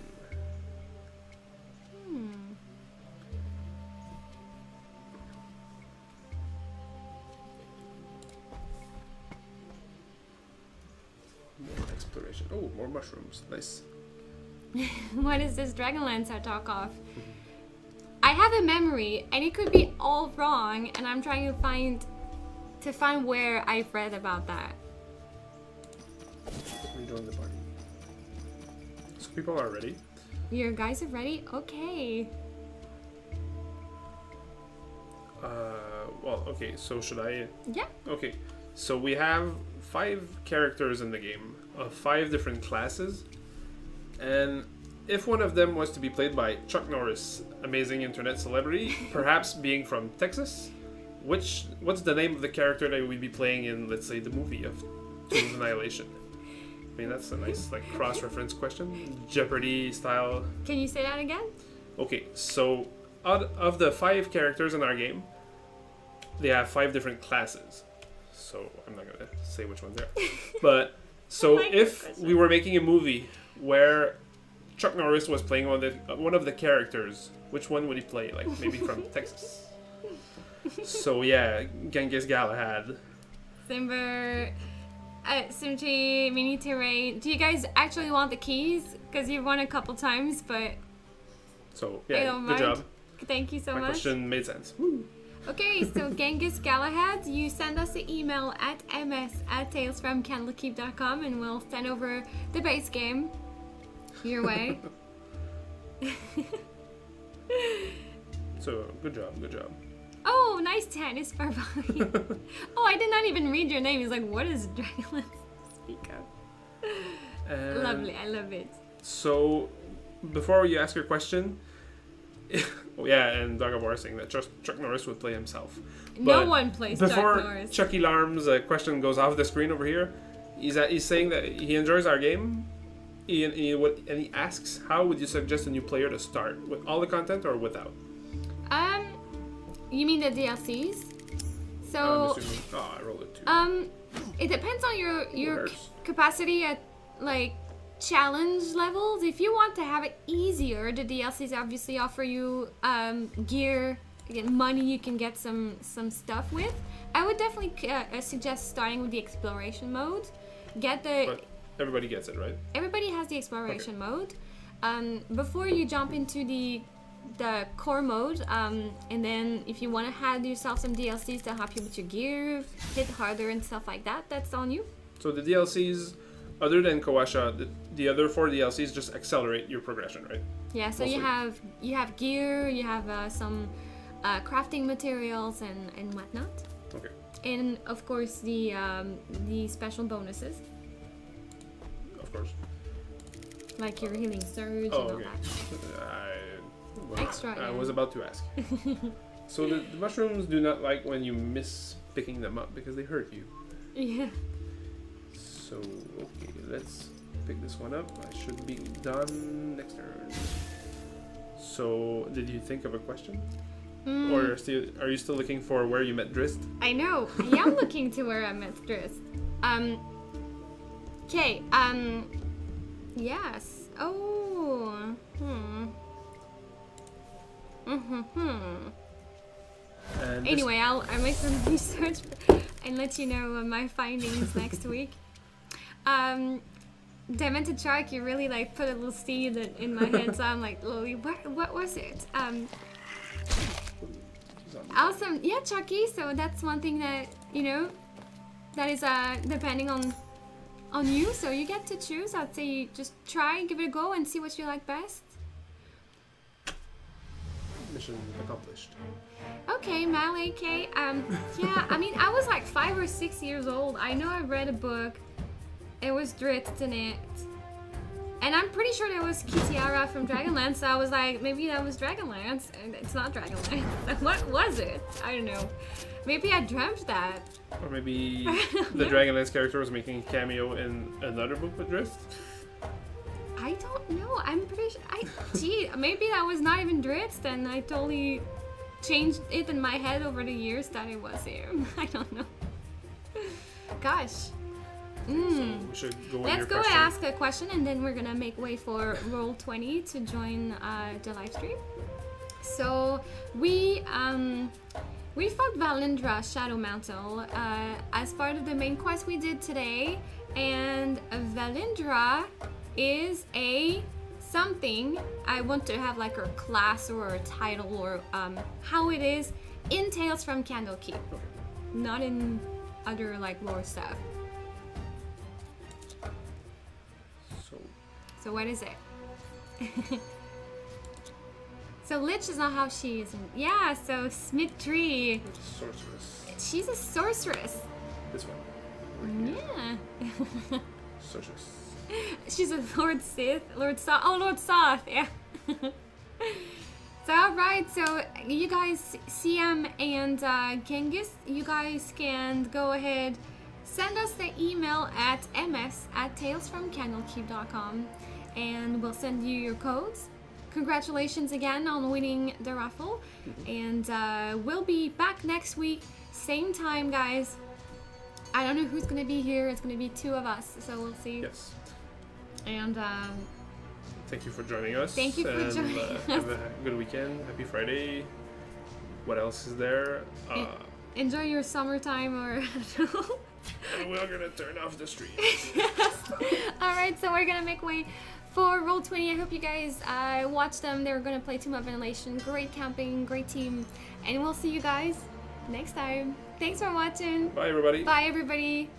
More exploration. Oh, more mushrooms. Nice. What is this Dragonlance I talk of? I have a memory, and it could be all wrong, and I'm trying to find where I've read about that. Enjoying the party. So people are ready. Your guys are ready? Okay. Well, okay. So should I? Yeah. Okay. So we have 5 characters in the game of 5 different classes, and if one of them was to be played by Chuck Norris, amazing internet celebrity, perhaps being from Texas, what's the name of the character that we'd be playing in, let's say, the movie of Annihilation? I mean, that's a nice like cross-reference question, Jeopardy style. Can you say that again? Okay, so out of the 5 characters in our game, they have 5 different classes. So I'm not gonna say which ones they are, but so if we were making a movie where Chuck Norris was playing one of the characters, which one would he play? Like maybe from Texas. So yeah, Genghis Galahad. Simber, Simchi, Mini Terrain. Do you guys actually want the keys? Because you've won a couple times, but So I yeah, don't good mind. job. Thank you so My much. question made sense. Woo. Okay, so Genghis Galahad, you send us an email at ms@talesfromcandlekeep.com and we'll send over the base game your way. So good job. Oh, nice tennis, Barbari. Oh, I did not even read your name. He's like, what is Dragonlance speak of? Lovely, I love it. So before you ask your question, oh yeah, and Dog of War saying that Chuck Norris would play himself. No But one plays Chuck before Norris. Chucky Larm's question goes off the screen over here, he's saying that he enjoys our game. He asks, how would you suggest a new player to start? With all the content or without? You mean the DLCs? I'm So, assuming. Oh, I rolled a 2. it depends on your hurts? capacity at like challenge levels. If you want to have it easier, the DLCs obviously offer you gear, money you can get some stuff with. I would definitely suggest starting with the exploration mode. But everybody gets it, right? Everybody has the exploration mode. Before you jump into the core mode, and then if you want to add yourself some DLCs to help you with your gear, hit harder and stuff like that, that's on you. So the DLCs, other than Kawasha, the other 4 DLCs just accelerate your progression, right? Yeah, so Mostly. you have gear, you have some crafting materials and whatnot, Okay. and of course the special bonuses Of course. like your healing surge Oh, and all okay. that. Extra, I yeah. was about to ask. So the mushrooms do not like when you miss picking them up because they hurt you. Yeah. So, okay, let's pick this one up. I should be done next turn. So, did you think of a question? Or are you still looking for where you met Drist? I know. Yeah, I'm looking to where I met Drist. Okay. Yes. Oh. And Anyway, I'll make some research and let you know my findings next week. Demented Shark, you really like put a little seed in my head, so I'm like, Lily, what was it? Awesome. Yeah, Chucky. So that's one thing that, that is depending on you. So you get to choose. I'd say you just try, give it a go, and see what you like best. mission accomplished. Okay, Malik. Okay. Yeah. I mean, I was like 5 or 6 years old. I know I read a book. It was Dritz in it, And I'm pretty sure that was Kitiara from Dragonlance, so I was like, maybe that was Dragonlance, and it's not Dragonlance. What was it? I don't know. Maybe I dreamt that. Or maybe the Dragonlance character was making a cameo in another book with Drizzt? I don't know. I'm pretty sure. Gee, maybe that was not even Drizzt, and I totally changed it in my head over the years that it was him. I don't know. Gosh. So we should go with Let's your go question. ask a question, and then we're gonna make way for Roll20 to join the live stream. So we fought Valindra Shadow Mantle as part of the main quest we did today, and Valindra is a something. I want to have like her class or her title or how it is in Tales from Candlekeep, not in other like lore stuff. So what is it? So Lich is not how she is. Yeah, so Smith Tree. Sorceress. She's a sorceress. This one. Yeah. Sorceress. She's a Lord Sith. Lord Soth. Oh, Lord Soth. Yeah. So alright, so you guys, CM and Genghis, you guys can go ahead, send us the email at ms@talesfromcandlekeep.com and we'll send you your codes. Congratulations again on winning the raffle, and we'll be back next week, same time, guys. I don't know who's gonna be here. It's gonna be 2 of us, so we'll see. Yes. And thank you for joining us. Thank you for joining us. Have a good weekend. Happy Friday. What else is there? Enjoy your summertime, or I don't know. And we're gonna turn off the stream. Alright, so we're gonna make way for Roll20. I hope you guys watch them. They're gonna play Tomb of Annihilation. Great camping, great team, and we'll see you guys next time. Thanks for watching. Bye, everybody. Bye, everybody.